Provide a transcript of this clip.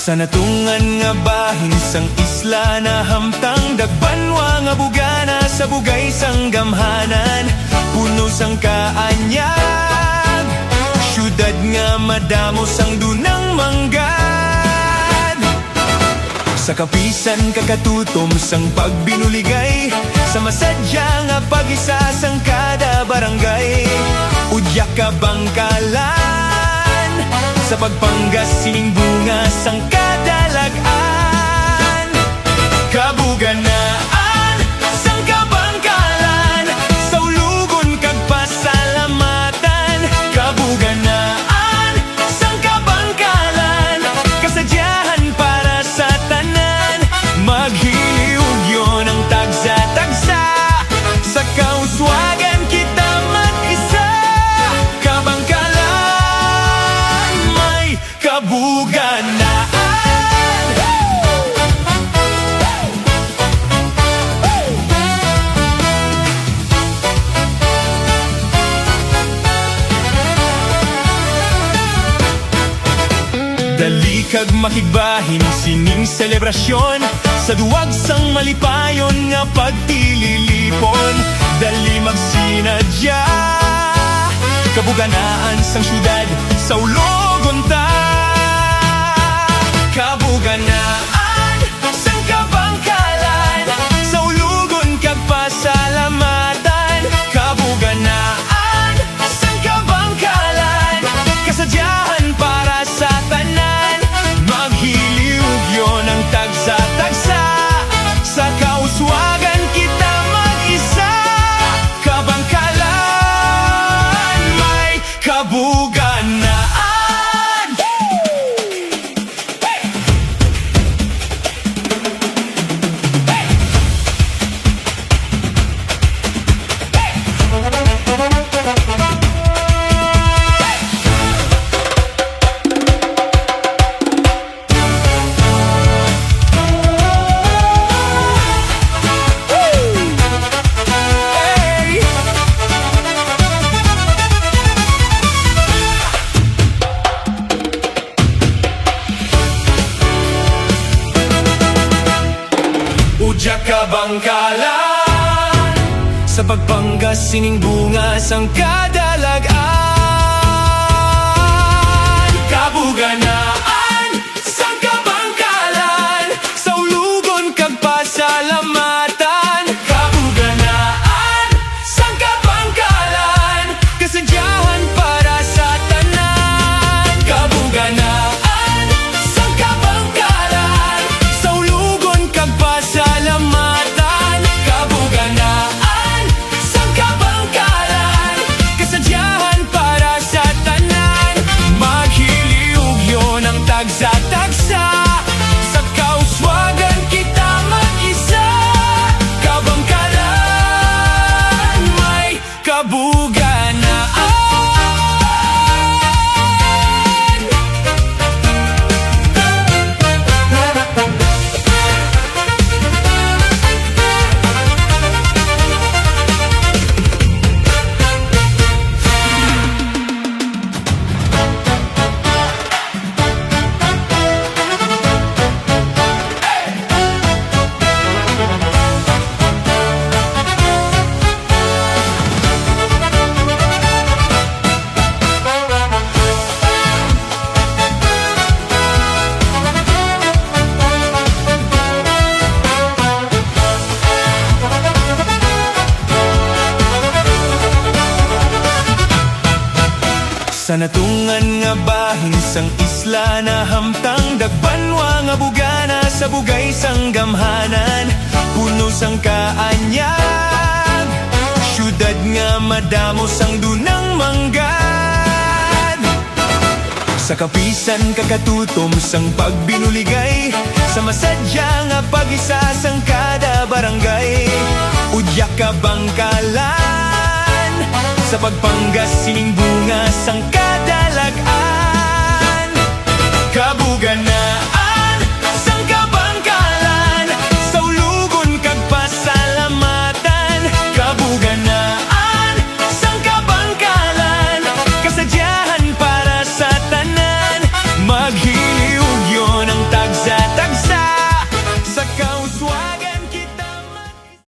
Sa natungan nga bahin sang isla na hamtang dagbanwa nga bugana sa bugay sang gamhanan, puno sang kaanyag, syudad nga madamo sang dunang manggad. Sa kapisan kakatutom sang pagbinuligay, sa masadya nga pag-isa sang kada barangay, udyak ka bangkalan, sa pagpanggas sining bunga sang kadalagan. Kabuganaan sang kabangkalan, sa ulugon kag pasalamatan. Kabuganaan sang kabangkalan, kasadyahan para sa tanan. Maghiliw yun ang tagsa-tagsa, sa kauswagan kita mag-isa. Kabangkalan, may kabuganaan. Dali kag makigbahin sining selebrasyon, sa duwag sang malipayon nga pagtililipon. Dali magsinadya, kabuganaan sang syudad sa ulogon ta. Kabuganaan sang kabangkalan, sa ulugon kag pasalamatan. Kabuganaan sang kabangkalan, kasadyahan para sa tanan. Maghiliw yun ang tagsa-tagsa, sa kauswagan kita mag-isa. Kabangkalan, may kabuganaan. Udyak ka bangkalan, sa pagpanggas sining bunga sang kadalagan. Kabuganaan sang kabangkalan, sa ulugon kag pasalamatan. Kabuganaan sang kabangkalan, kasadyahan para sa tanan. Kabuganaan sang kabangkalan, sa ulugon kag pasalamatan. Kabuganaan sang kabangkalan, kasadyahan para sa tanan. Maghiliw yun ang tagsa-tagsa, sa kauswagan kita mag-isa. Kabangkalan, may kabuganaan. Sa natungan nga bahin sang isla na hamtang dagbanwa nga bugana sa bugay sang gamhanan, puno sang kaanyag, syudad nga madamo sang dunang manggad. Sa kapisan kakatutom sang pagbinuligay, sa masadya nga pag-isa sang kada barangay, udyak ka bangkalan, sa pagpanggas sining bunga sang kadalagan. Kabuganaan